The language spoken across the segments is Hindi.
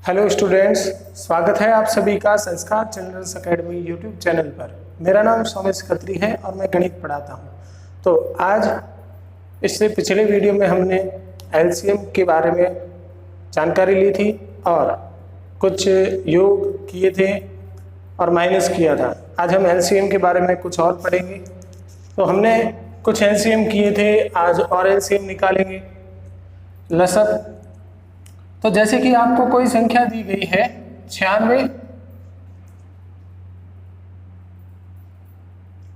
हेलो स्टूडेंट्स, स्वागत है आप सभी का संस्कार चिल्ड्रंस एकेडमी यूट्यूब चैनल पर। मेरा नाम सोमेश खत्री है और मैं गणित पढ़ाता हूं। तो आज इससे पिछले वीडियो में हमने एलसीएम के बारे में जानकारी ली थी और कुछ योग किए थे और माइनस किया था। आज हम एलसीएम के बारे में कुछ और पढ़ेंगे। तो हमने कुछ एलसीएम किए थे, आज और एलसीएम निकालेंगे। लसअप, तो जैसे कि आपको कोई संख्या दी गई है 96,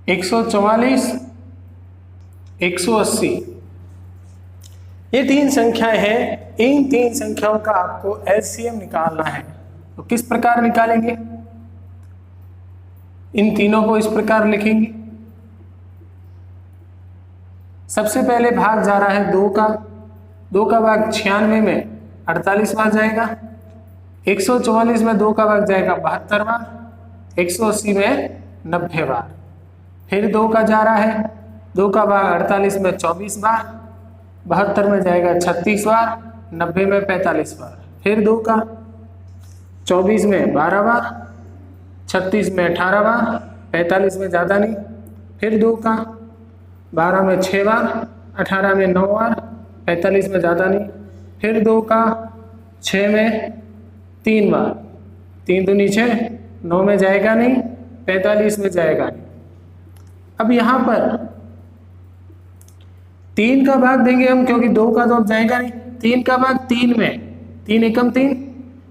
144, 180, ये तीन संख्याएं हैं। इन तीन संख्याओं का आपको एलसीएम निकालना है। तो किस प्रकार निकालेंगे? इन तीनों को इस प्रकार लिखेंगे। सबसे पहले भाग जा रहा है 2 का। 2 का भाग 96 में 48 बार जाएगा। 144 में 2 का भाग जाएगा 72 बार। 180 में 90 बार। फिर 2 का जा रहा है, 2 का भाग 48 में 24 बार, 72 में जाएगा 36 बार, 90 में 45 बार। फिर 2 का 24 में 12 बार, 36 में 18 बार, 45 में ज़्यादा नहीं। फिर 2 का 12 में 6 बार, 18 में 9 बार, 45 में ज़्यादा नहीं। फिर 2 का 6 में 3 बार, 3 दूनी 6, 9 में जाएगा नहीं, 45 में जाएगा नहीं। अब यहाँ पर 3 का भाग देंगे हम, क्योंकि 2 का तो अब जाएगा नहीं। 3 का भाग 3 में, 3 एकम 3,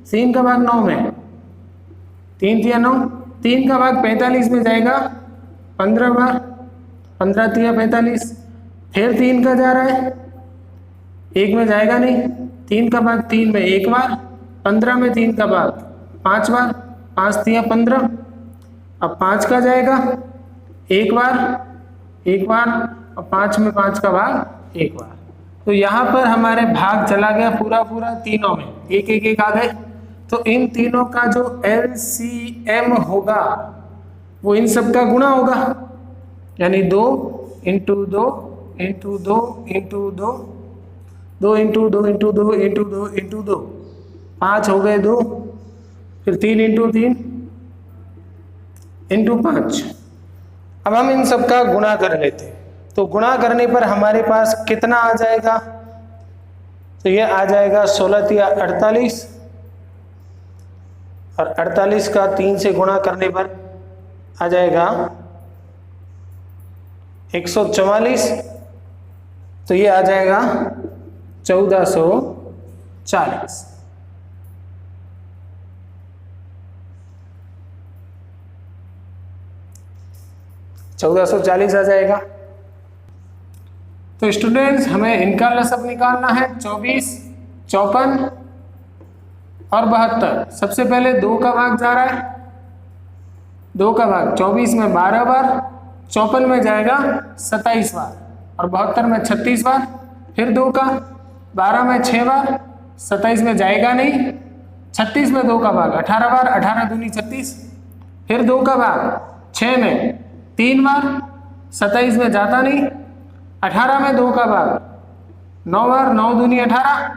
3 का भाग 9 में, 3 तिया 9, 3 का भाग 45 में जाएगा 15 बार, 15 तिया 45। फिर 3 का जा रहा है, 1 में जाएगा नहीं। 3 का भाग 3 में 1 बार, 15 में 3 का भाग 5 बार, 5 तिया 15। अब 5 का जाएगा 1 बार, 1 बार, और 5 में 5 का भाग 1 बार। तो यहाँ पर हमारे भाग चला गया पूरा तीनों में, एक एक एक आ गए। तो इन तीनों का जो एलसीएम होगा वो इन सब का गुणा होगा, यानी 2 into 2 into 2 into 2, 2 into 2 into 2 into 2 into 2, 5 हो गए 2। फिर 3 इंटू 3 इंटू 5। अब हम इन सब का गुणा कर लेते। तो गुणा करने पर हमारे पास कितना आ जाएगा? तो ये आ जाएगा 16 तिया 48, और 48 का 3 से गुणा करने पर आ जाएगा 144। तो ये आ जाएगा 1440। आ जाएगा। तो स्टूडेंट्स, हमें इनका लसअप निकालना है। 24, 54 और 72। सबसे पहले 2 का भाग जा रहा है। 2 का भाग 24 में 12 बार, 54 में जाएगा 27 बार, और 72 में 36 बार। फिर 2 का 12 में 6 बार, 27 में जाएगा नहीं। 36 में 2 का भाग 18 बार, 18 दूनी 36। फिर 2 का भाग 6 में 3 बार, 27 में जाता नहीं। 18 में 2 का भाग 9 बार, 9 दूनी 18।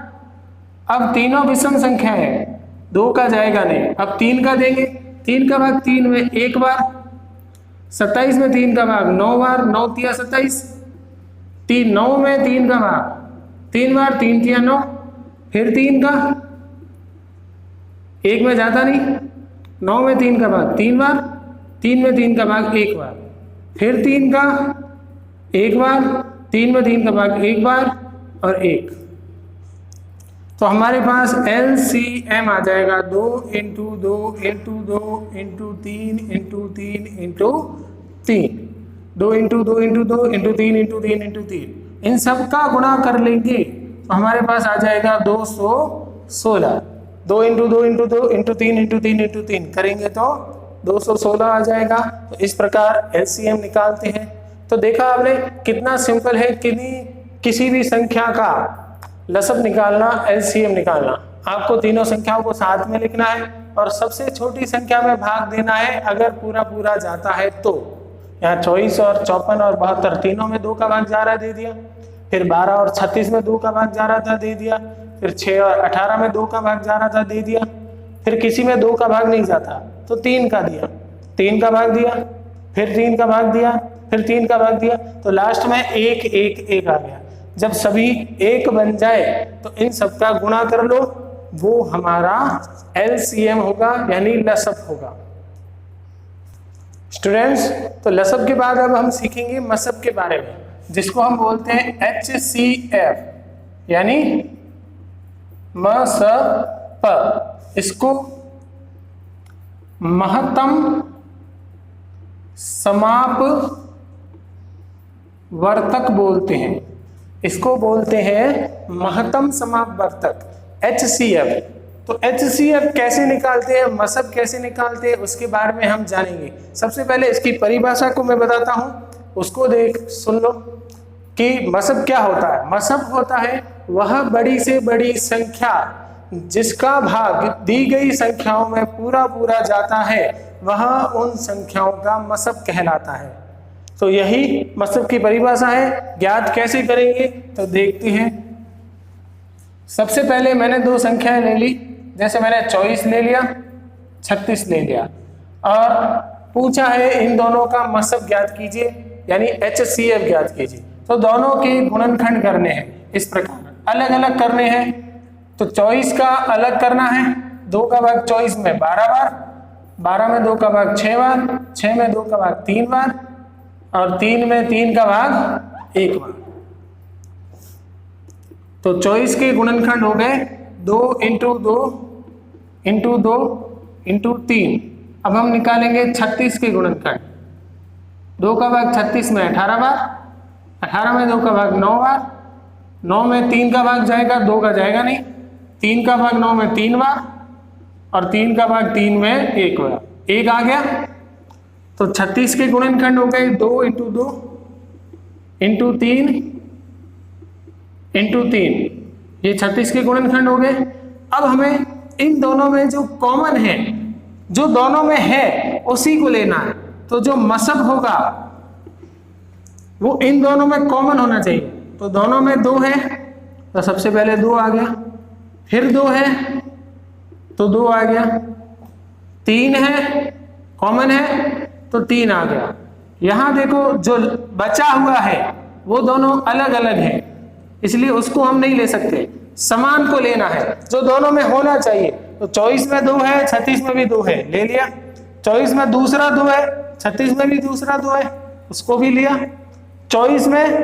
अब तीनों विषम संख्या है, 2 का जाएगा नहीं। अब 3 का देंगे। 3 का भाग 3 में 1 बार, 27 में 3 का भाग 9 बार, 9 तिया 27। 9 में 3 का भाग 3 बार, 3 तिया 9। फिर 3 का 1 में जाता नहीं। 9 में 3 का भाग 3 बार, 3 में 3 का भाग 1 बार। फिर 3 का 1 बार, 3 में 3 का भाग 1 बार और 1। तो हमारे पास एलसीएम आ जाएगा 2 into 2 into 2 into 3 into 3 into 3, 2 into 2 into 2 into 3 into 3 into 3। इन सब का गुणा कर लेंगे तो हमारे पास आ जाएगा 216। 2 into 2 into 2 into 3 into 3 into 3 करेंगे तो 216 आ जाएगा। तो इस प्रकार एलसीएम निकालते हैं। तो देखा आपने कितना सिंपल है, किसी भी संख्या का लसअप निकालना, एलसीएम निकालना। आपको तीनों संख्याओं को साथ में लिखना है और सबसे छोटी संख्या में भाग देना है। अगर पूरा जाता है तो यहाँ 24 और 54 और 72 तीनों में 2 का भाग जा रहा है, दे दिया। फिर 12 और 36 में 2 का भाग जा रहा था, दे दिया। फिर 6 और 18 में 2 का भाग जा रहा था, दे दिया। फिर किसी में 2 का भाग नहीं जाता तो 3 का दिया, 3 का भाग दिया, फिर 3 का भाग दिया, फिर 3 का भाग दिया, तो लास्ट में 1 1 1 आ गया। जब सभी 1 बन जाए तो इन सबका गुणा कर लो, वो हमारा LCM होगा यानी लसअप होगा। स्टूडेंट्स, तो लसअप के बाद अब हम सीखेंगे मसअप के बारे में, जिसको हम बोलते हैं HCF यानी मसप। इसको महत्तम समापवर्तक बोलते हैं, इसको बोलते हैं महत्तम समापवर्तक HCF। तो HCF कैसे निकालते हैं, मसअप कैसे निकालते हैं, उसके बारे में हम जानेंगे। सबसे पहले इसकी परिभाषा को मैं बताता हूं, उसको सुन लो कि मसअप क्या होता है। मसअप होता है वह बड़ी से बड़ी संख्या जिसका भाग दी गई संख्याओं में पूरा पूरा जाता है, वह उन संख्याओं का मसअप कहलाता है। तो यही मसअप की परिभाषा है। ज्ञात कैसे करेंगे तो देखते हैं। सबसे पहले मैंने 2 संख्याएं ले ली, जैसे मैंने 24 ले लिया, 36 ले लिया, और पूछा है इन दोनों का मसअप ज्ञात कीजिए यानी HCF ज्ञात कीजिए। तो दोनों के गुणनखंड करने हैं, इस प्रकार अलग अलग करने हैं। तो 24 का अलग करना है, 2 का भाग 24 में 12 बार, 12 में 2 का भाग 6 बार, 6 में 2 का भाग 3 बार, और 3 में 3 का भाग 1 बार। तो 24 के गुणनखंड हो गए 2 इंटू 2 इंटू 2 इंटू 3। अब हम निकालेंगे 36 के गुणनखंड। 2 का भाग 36 में 18 बार, 18 में 2 का भाग 9 बार, 9 में 3 का भाग जाएगा, 2 का जाएगा नहीं, 3 का भाग 9 में 3 बार, और 3 का भाग 3 में 1 बार, 1 आ गया। तो 36 के गुणनखंड हो गए 2 इंटू 2 इंटू 3 इंटू 3, ये 36 के गुणनखंड हो गए। अब हमें इन दोनों में जो कॉमन है, जो दोनों में है उसी को लेना है। तो जो मसअप होगा वो इन दोनों में कॉमन होना चाहिए। तो दोनों में 2 है तो सबसे पहले 2 आ गया, फिर 2 है तो 2 आ गया, 3 है कॉमन है तो 3 आ गया। यहां देखो जो बचा हुआ है वो दोनों अलग अलग है, इसलिए उसको हम नहीं ले सकते, समान को लेना है जो दोनों में होना चाहिए। तो 24 में 2 है, 36 में भी 2 है, ले लिया। 24 में दूसरा 2 है, 36 में भी दूसरा 2 है, उसको भी लिया। 24 में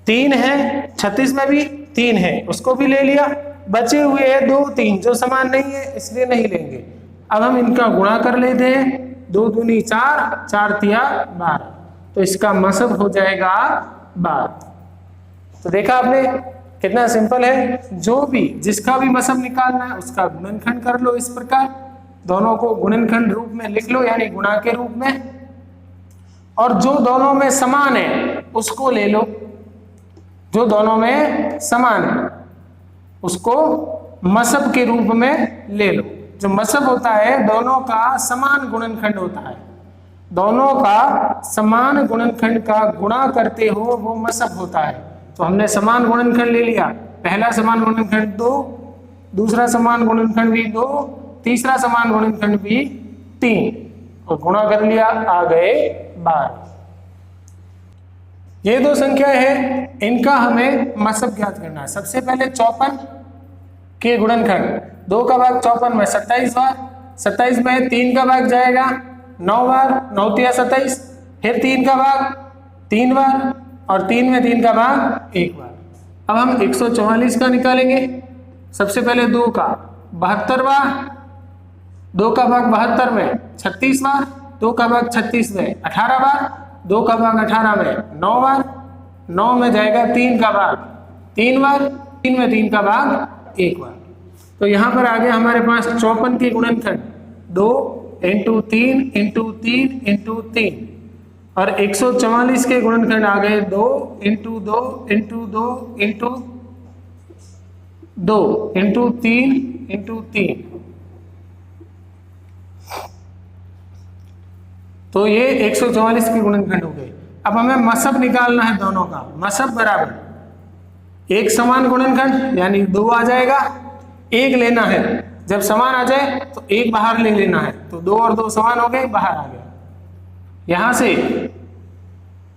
3 है, 36 में भी 3 है, उसको भी ले लिया। बचे हुए हैं 2 3 जो समान नहीं है, इसलिए नहीं लेंगे। अब हम इनका गुणा कर लेते हैं, 2 दूनी 4, 4 तिया 12, तो इसका मसअप हो जाएगा 12। तो देखा आपने कितना सिंपल है। जो भी जिसका भी मसअप निकालना है उसका गुणनखंड कर लो, इस प्रकार दोनों को गुणनखंड रूप में लिख लो यानी गुणा के रूप में, और जो दोनों में समान है उसको ले लो, जो दोनों में समान है उसको मसअप के रूप में ले लो। जो मसअप होता है दोनों का समान गुणनखंड होता है, दोनों का समान गुणनखंड का गुणा करते हो वो मसअप होता है। तो हमने समान गुणनखंड ले लिया, पहला समान गुणनखंड 2, दूसरा समान गुणनखंड भी 2, तीसरा समान गुणनखंड भी 3, और गुणा कर लिया, आ गए 12। ये 2 संख्याएं हैं, इनका हमें मसअप ज्ञात करना है। सबसे पहले 54 के गुणनखंड, 2 का भाग 54 में 27 बार, 27 में 3 का भाग जाएगा 9 बार, 9 तिया 27, फिर 3 का भाग 3 बार, और 3 में 3 का भाग 1 बार। अब हम 144 का निकालेंगे। सबसे पहले 2 का 72 बार, 2 का भाग 72 में 36 बार, 2 का भाग 36 में 18 बार, 2 का भाग 18 में 9 बार, 9 में जाएगा 3 का भाग 3 बार, 3 में 3 का भाग 1 बार। तो यहाँ पर आ गया हमारे पास 54 के गुणनखंड 2 इंटू 3 इंटू 3 इंटू 3, और 144 के गुणनखंड आ गए 2 into 2 into 2 into 2 into 3 into 3। तो ये 144 के गुणनखंड हो गए। अब हमें मसअप निकालना है दोनों का। मसअप बराबर एक समान गुणनखंड यानी 2 आ जाएगा, 1 लेना है जब समान आ जाए तो एक बाहर ले लेना है, तो 2 और 2 समान हो गए, बाहर आ गया। यहां से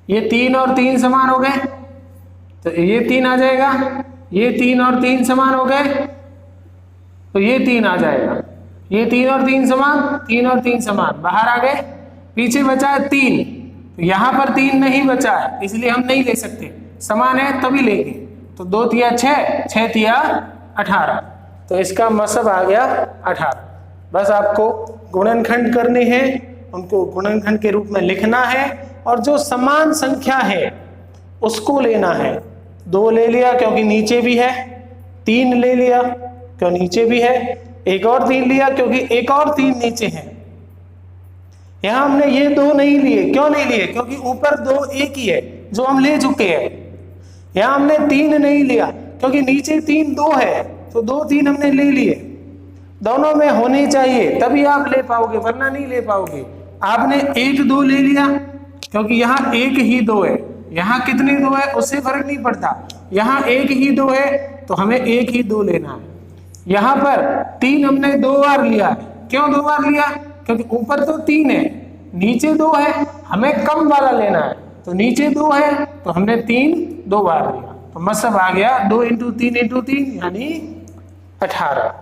ये 3 और 3 समान हो गए, तो ये 3 आ जाएगा, ये 3 और 3 समान हो गए, तो ये 3 आ जाएगा, ये 3 और 3 समान, 3 और 3 समान, बाहर आ गए। पीछे बचा है 3, तो यहां पर 3 नहीं बचा है, इसलिए हम नहीं ले सकते, समान है तभी लेंगे। तो 2 तिया 6, 6 तिया 18, तो इसका मसब आ गया 18। बस आपको गुणनखंड करने हैं, उनको गुणनखंड के रूप में लिखना है, और जो समान संख्या है उसको लेना है। 2 ले लिया क्योंकि नीचे भी है, 3 ले लिया क्यों नीचे भी है, एक और 3 लिया क्योंकि एक और 3 नीचे है। यहां हमने ये 2 नहीं लिए, क्यों नहीं लिए, क्योंकि ऊपर 2 एक ही है जो हम ले चुके हैं। यहां हमने 3 नहीं लिया क्योंकि नीचे 3 2 है, तो 2 3 हमने ले लिए। दोनों में होने चाहिए तभी आप ले पाओगे, वरना नहीं ले पाओगे। आपने 1 2 ले लिया क्योंकि यहाँ एक ही 2 है, यहाँ कितने 2 है उससे फर्क नहीं पड़ता, यहाँ एक ही 2 है तो हमें एक ही 2 लेना है। यहाँ पर 3 हमने 2 बार लिया, क्यों 2 बार लिया, क्योंकि ऊपर तो 3 है, नीचे 2 है, हमें कम वाला लेना है, तो नीचे 2 है तो हमने 3 2 बार लिया, तो मसब आ गया 2 × 3 × 3 यानी 18।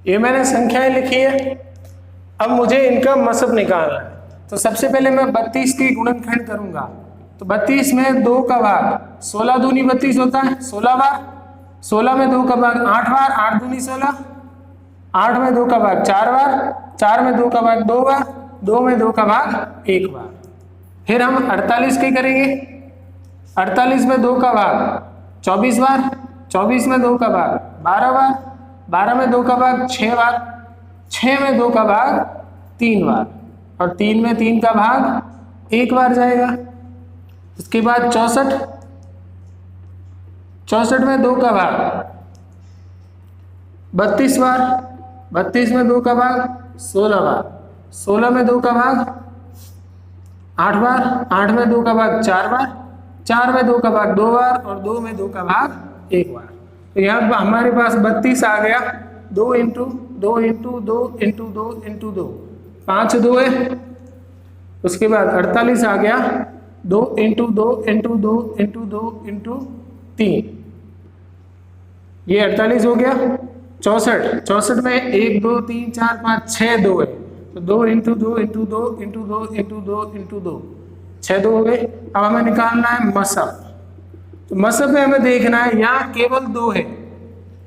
ये मैंने संख्याएं लिखी है, अब मुझे इनका मसब निकालना है। तो सबसे पहले मैं 32 के गुणनखंड करूंगा, तो 32 में 2 का भाग 16 दूनी 32 होता है, 16 बार, 16 में 2 का भाग 8 बार, 8 दूनी 16, 8 में 2 का भाग 4 बार, 4 में 2 का भाग 2 बार, 2 में 2 का भाग 1 बार। फिर हम 48 के करेंगे, 48 में 2 का भाग 24 बार, 24 में 2 का भाग 12 बार, 12 में 2 का भाग 6 बार, 6 में 2 का भाग 3 बार, और 3 में 3 का भाग 1 बार जाएगा। उसके बाद 64, 64 में 2 का भाग 32 बार, 32 में 2 का भाग 16 बार, 16 में 2 का भाग 8 बार, 8 में 2 का भाग 4 बार, 4 में 2 का भाग 2 बार, और 2 में 2 का भाग 1 बार। तो यहाँ पर हमारे पास 32 आ गया, 2 × 2 × 2 × 2 × 2, 5 2 है। उसके बाद 48 आ गया, 2 × 2 × 2 × 2 × 3, ये 48 हो गया। 64, 64 में 1 2 3 4 5 6 2 है, तो 2 × 2 × 2 × 2 × 2 × 2, 6 2 हो गए। अब हमें निकालना है मसब, तो मसब में हमें देखना है, यहाँ केवल 2 है,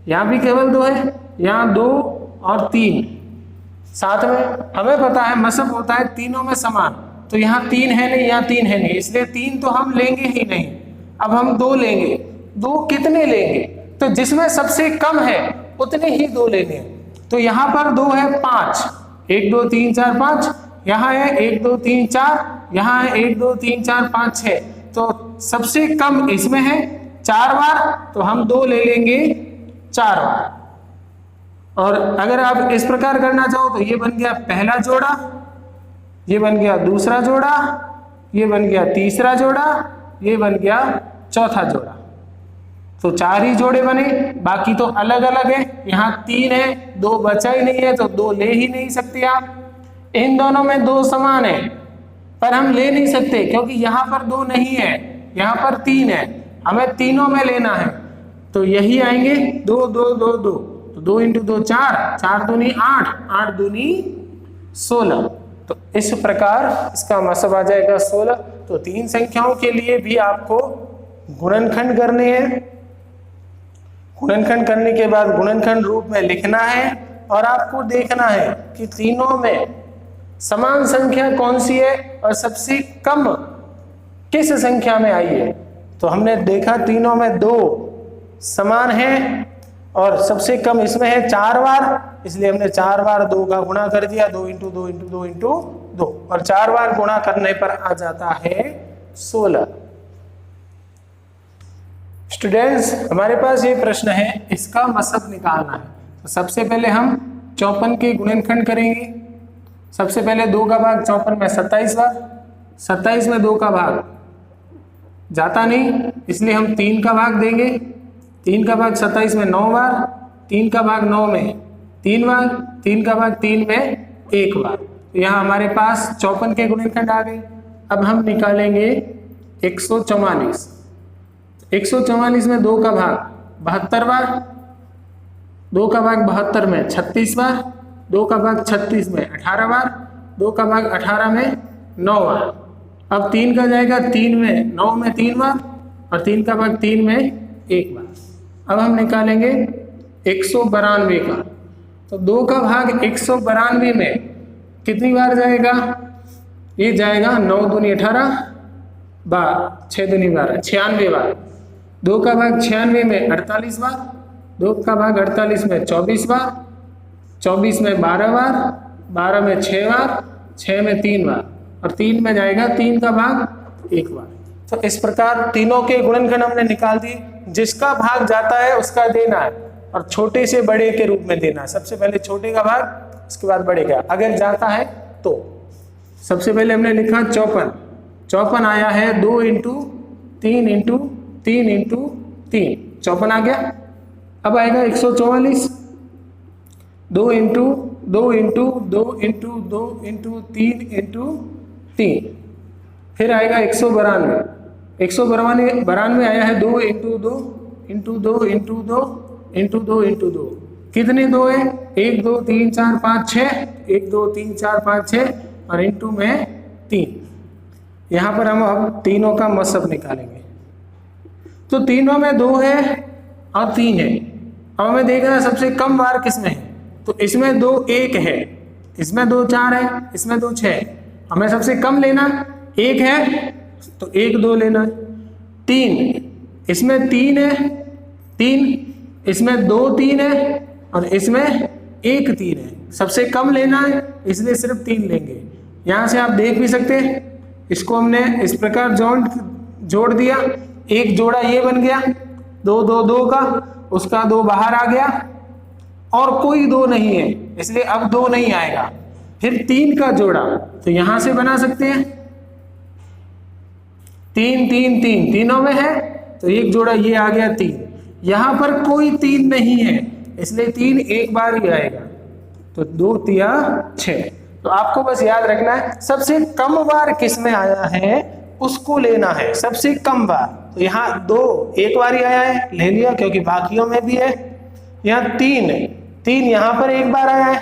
यहाँ भी केवल 2 है, यहाँ 2 और 3 साथ में। हमें पता है मसब होता है तीनों में समान, तो यहाँ 3 है नहीं, यहाँ 3 है नहीं, इसलिए 3 तो हम लेंगे ही नहीं। अब हम 2 लेंगे, 2 कितने लेंगे, तो जिसमें सबसे कम है उतने ही 2 लेने हैं। तो यहाँ पर 2 है 5, 1 2 3 4 5, यहाँ है 1 2 3 4, यहाँ है 1 2 3 4 5 6, तो सबसे कम इसमें है 4 बार, तो हम 2 ले लेंगे 4 बार। और अगर आप इस प्रकार करना चाहो तो ये बन गया पहला जोड़ा, ये बन गया दूसरा जोड़ा, ये बन गया तीसरा जोड़ा, ये बन गया चौथा जोड़ा। तो 4 ही जोड़े बने, बाकी तो अलग अलग है। यहाँ 3 है, 2 बचा ही नहीं है, तो 2 ले ही नहीं सकते आप। इन दोनों में 2 समान है, पर हम ले नहीं सकते क्योंकि यहाँ पर 2 नहीं है, यहाँ पर 3 है, हमें तीनों में लेना है। तो यही आएंगे 2 2 2 2, तो 2 × 2 4, 4 दूनी 8, 8 दूनी 16, तो इस प्रकार इसका मसब आ जाएगा 16। तो 3 संख्याओं के लिए भी आपको गुणनखंड करने हैं, गुणनखंड करने के बाद गुणनखंड रूप में लिखना है, और आपको देखना है कि तीनों में समान संख्या कौन सी है और सबसे कम किस संख्या में आई है। तो हमने देखा तीनों में 2 समान है और सबसे कम इसमें है 4 बार, इसलिए हमने 4 बार 2 का गुणा कर दिया, 2 × 2 × 2 × 2, और 4 बार गुणा करने पर आ जाता है 16। स्टूडेंट्स, हमारे पास ये प्रश्न है, इसका मसब निकालना है। तो सबसे पहले हम 54 के गुणनखंड करेंगे। सबसे पहले 2 का भाग 54 में 27 बार, 27 में 2 का भाग जाता नहीं, इसलिए हम 3 का भाग देंगे। 3 का भाग 27 में 9 बार, 3 का भाग 9 में 3 बार, 3 का भाग 3 में 1 बार। तो यहाँ हमारे पास 54 के गुणनखंड आ गए। अब हम निकालेंगे 144। 144 में 2 का भाग 72 बार, 2 का भाग 72 में 36 बार, 2 का भाग 36 में 18 बार, 2 का भाग 18 में 9 बार। अब 3 का जाएगा 3 में 9 में 3 बार और 3 का भाग 3 में 1 बार। अब हम निकालेंगे 192 का। तो 2 का भाग 192 में कितनी बार जाएगा? ये जाएगा 9 दूनी 18 बार, 6 दूनी 12, 96 बार। 2 का भाग 96 में 48 बार, 2 का भाग 48 में 24 बार, 24 में 12 बार, 12 में 6 बार, 6 में 3 बार और 3 में जाएगा 3 का भाग 1 बार। तो इस प्रकार तीनों के गुणनखंड हमने निकाल दिए। जिसका भाग जाता है उसका देना है और छोटे से बड़े के रूप में देना है। सबसे पहले छोटे का भाग, उसके बाद बड़े का। अगर जाता है तो सबसे पहले हमने लिखा 54। 54 आया है 2 इंटू 3 इंटू 3 इंटू 3, 54 आ गया। अब आएगा 144, 2 into 2 into 2 into 2 into 3 into 3। फिर आएगा 192। 192 आया है 2 into 2 into 2 into 2 into 2 into 2। कितने 2 है? 1 2 3 4 5 6, 1 2 3 4 5 6 और इंटू में 3। यहाँ पर हम अब तीनों का मसब निकालेंगे। तो तीनों में 2 है और 3 है। अब हमें देखना है सबसे कम बार किसमें है। तो इसमें 2 1 है, इसमें 2 4 है, इसमें 2 6 है। हमें सबसे कम लेना 1 है तो 1 2 लेना है। 3, इसमें 3 है, 3, इसमें 2 3 है और इसमें 1 3 है। सबसे कम लेना है इसलिए सिर्फ 3 लेंगे। यहाँ से आप देख भी सकते हैं, इसको हमने इस प्रकार जोड़ दिया। एक जोड़ा ये बन गया 2 2 2 का, उसका 2 बाहर आ गया और कोई 2 नहीं है इसलिए अब 2 नहीं आएगा। फिर 3 का जोड़ा तो यहां से बना सकते हैं 3 3 3, तीनों में है तो एक जोड़ा ये आ गया 3। यहां पर कोई 3 नहीं है इसलिए 3 एक बार ही आएगा तो 2 3 6। तो आपको बस याद रखना है सबसे कम बार किसमें आया है उसको लेना है, सबसे कम बार। तो यहाँ 2 एक बार ही आया है, ले लिया क्योंकि बाकियों में भी है। यहाँ 3 यहाँ पर एक बार आया है,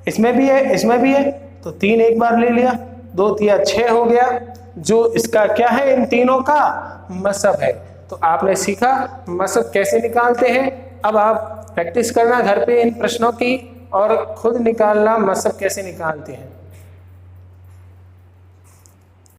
इसमें भी है, इसमें भी है तो 3 एक बार ले लिया। 2 3 6 हो गया, जो इसका क्या है इन तीनों का मसब है। तो आपने सीखा मसब कैसे निकालते हैं। अब आप प्रैक्टिस करना घर पे इन प्रश्नों की और खुद निकालना मसब कैसे निकालते हैं।